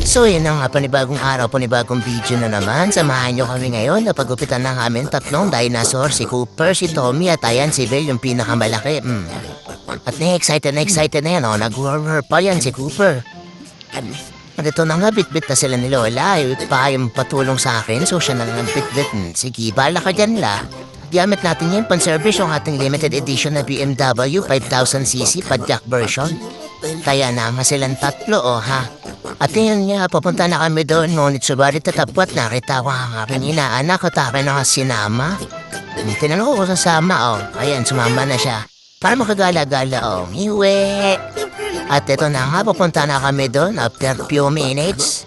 So yun na nga, panibagong araw, panibagong video na naman. Samahan nyo kami ngayon na pagupitan ng aming tatlong dinosaur, si Cooper, si Tommy at ayan si Belle, yung pinakamalaki. At na-excited na yan, nag-roar pa yan si Cooper. At ito na nga, bit-bit na sila ni Lola, pa yung patulong sa akin, so siya na lang bit-bit. Sige, bala ka dyan la. Gamit natin yan, pan-service yung ating limited edition na BMW 5000cc padjak version. Kaya na nga silang tatlo, ha. At yun nga, papunta na kami doon, ngunit subalit tatapot, nakita ko ang aking inaanak at akin na sinama. Tinanong ko sasama, ayan, sumama na siya. Para makagala-gala, iwe. At ito na nga, papunta na kami doon after few minutes.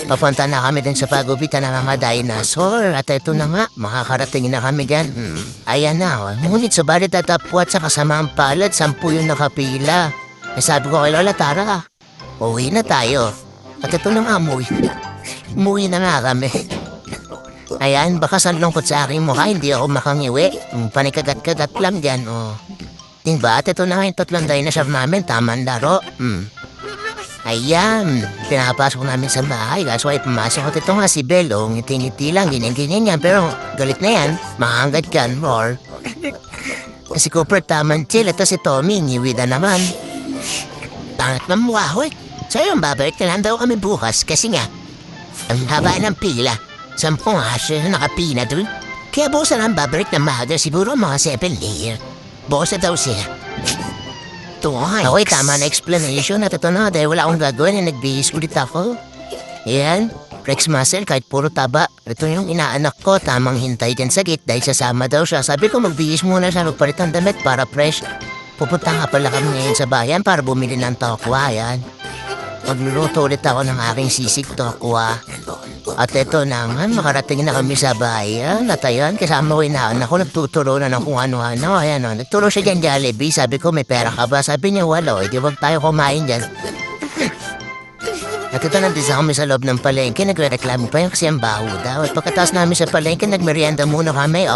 Papunta na kami din sa pagupitan ng mga dinosaur. At ito na nga, makakarating na kami dyan. Ayan na, ngunit subalit tatapot sa kasamaang palad, 10 yung nakapila. Sabi ko kay Lola, tara, uwi na tayo. At ito na nga, umuwi na nga kami. Ayan, baka sanlungkot sa aking mukha, hindi ako makangiwi. Panikagat-kagat lang dyan, Diba? At ito na nga yung tatlong dinosaur namin, tamang laro. Ayan, pinapasok namin sa bahay, kaso ay pumasok. At ito nga si Belle, ngiti-ngiti lang, ganyan-ganyan yan. Pero galit na yan, makahanggat yan, roar. Kasi Cooper, tamang chill. Ito si Tommy, ngiwi na naman. Pangit na mukha ko So yung babalik na lang daw kami bukas kasi nga, ang haba ng pila. 10 aso na nakapina dun. Kaya bukas na lang babalik na mahal siguro mga 7 layer. Bukas na daw siya. Okay, tama na explanation at ito na dahil wala akong gagawin na nagbihis ulit ako. Yan, flex muscle kahit puro taba. Ito yung inaanak ko, tamang hintay dyan sa gate dahil sasama daw siya. Sabi ko magbihis muna siya, magpalit ng damit para fresh. Pupunta nga pala kami ngayon sa bayan para bumili ng tokwa, yan. Magluluto ulit ako ng aking sisig tokwa. At ito na nga, makarating na kami sa bayan. At ayan, kasama ko inaanak ko, nagtuturo na ng kung ano-ano. Ayan nagturo siya dyan Jollibee. Sabi ko, may pera ka ba? Sabi niya, wala. Di wag tayo kumain dyan. At ito nandito kami sa loob ng palengke, nagre-reklamo pa yung kasi ang baho daw. At pagkatapos namin sa palengke, nagmerienda muna kami,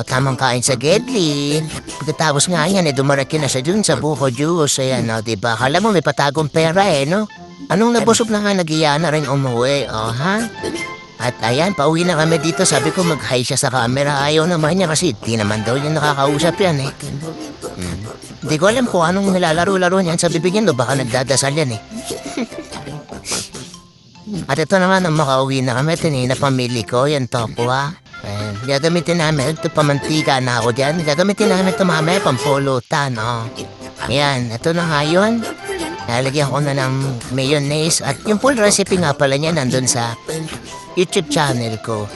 tamang kain sa Gedlin. Pagkatapos nga yan, dumarating na siya dun sa buko juice. Ayan, diba? Kala mo may patagong pera, no? Anong nabusog na nga, nag-iya na rin umuwi, ha? At ayan, pauwi na kami dito. Sabi ko, mag-hi siya sa camera. Ayaw naman niya kasi di naman daw niya nakakausap yan, Hindi ko alam kung anong nilalaro-laro niyan sa bibig niya, baka nagdadasal yan, At ito naman, ang makauwi na kami, tinina pamili ko, yan tokwa. Gagamitin namin, ito pamantika na ako dyan. Gagamitin namin ito mamaya, pampulutan, Ayan, ito na nga yun. Nalagyan ko na ng mayonnaise. At yung full recipe nga pala niya nandun sa YouTube channel ko.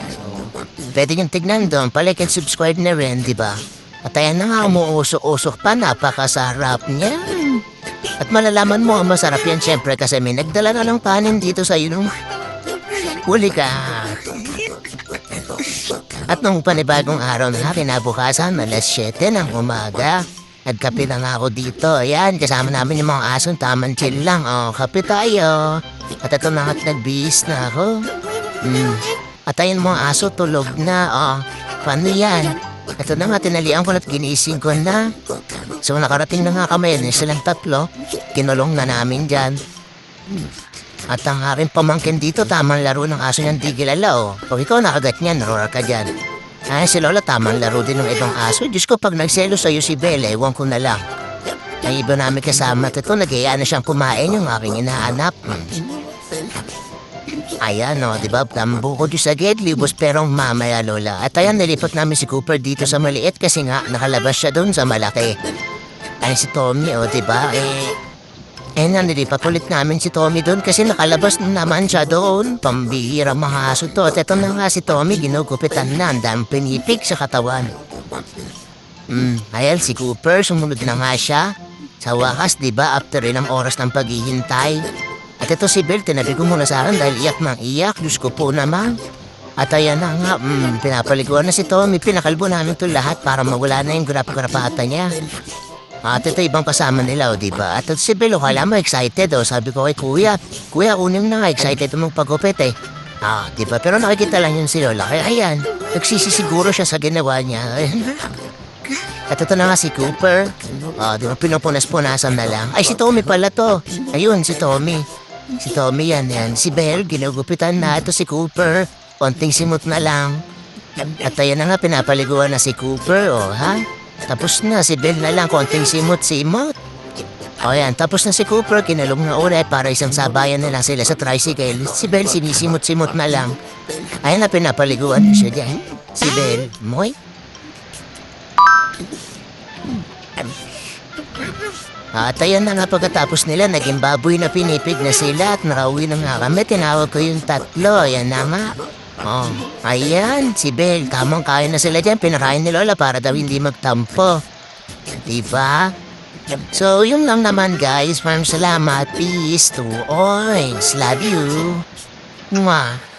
Pwede niyong tignan doon, palike and subscribe na rin, diba? At ayan na nga, umuusok-usok pa, napakasarap niya. At malalaman mo ang masarap yan, syempre, kasi may nagdala na ng panin dito sa inong huli ka. At nung panibagong araw na kinabukasan, alas 7 ng umaga, nagkape na nga ako dito. Ayan, kasama namin yung mga aso, tamang chill lang. Kape tayo. At ito na nga, nagbihis na ako. At ayun mga aso, tulog na. Paano yan? Ito na nga, tinalian ko at ginising ko na. So nakarating na nga kami, silang tatlo. Kinulong na namin dyan. At ang aking pamangkin dito, tamang laro ng aso niyang di kilala, Pag ikaw nakagat niyan, roar ka dyan. Si Lola, tamang laro din ng ibang aso. Diyos ko, pag nagselo sa'yo si Belle, ewan ko na lang. Ay iba namin kasama at ito, nag-iaya na siyang kumain yung aking inaanak. Ayan, diba? Tambo ko sa Gedlibos pero mamaya, Lola. At ayan, nilipat namin si Cooper dito sa maliit kasi nga nakalabas siya doon sa malaki. Ay si Tommy, diba? Nilipat ulit namin si Tommy doon kasi nakalabas naman siya doon. Pambihira mga aso to. At eto na nga si Tommy, ginugupitan na. Ang daming pinipig sa katawan. Ayan, si Cooper, sumunod na nga siya. Sa wakas, diba, after ilang oras ng paghihintay. At ito si Belle, tinabi ko muna sa akin dahil iyak ng iyak. Diyos ko po naman. At ayan na nga, pinapaliguan na si Tommy. Pinakalbo namin ito lahat para mawala na yung grap-grapata niya. At ito ibang kasama nila, diba? At si Belle, kala mo excited, Sabi ko kay Kuya, unim na nga, excited mong pagupit, diba? Pero nakikita lang yun si Lola. Kaya ayan, nagsisisiguro siya sa ginawa niya. At ito na nga si Cooper. Di ba pinupunas-punasan na lang. Ay, si Tommy pala to. Ayun, si Tommy. Si Tommy yan. Si Belle, ginugupitan na. Ito si Cooper. Konting simot na lang. At ayan na nga, pinapaliguan na si Cooper, ha? Tapos na, si Belle na lang, konting simot-simot. O yan, tapos na si Cooper, kinalong na ulit para isang sabayan na lang sila sa tricycle. Si Belle, sinisimot-simot na lang. Ayan na, pinapaliguan na siya dyan. Si Belle, moy. At ayan na nga pagkatapos nila, naging baboy na pinipig na sila at nakauwi na nga kami. Tinawag ko yung tatlo, ayan na nga. Oh, ayan, si Belle, tamang kain na sila dyan. Pinakain ni Lola para daw hindi magtampo. Diba? So, yun lang naman guys. Maraming salamat. Peace to all. Love you. Mwah.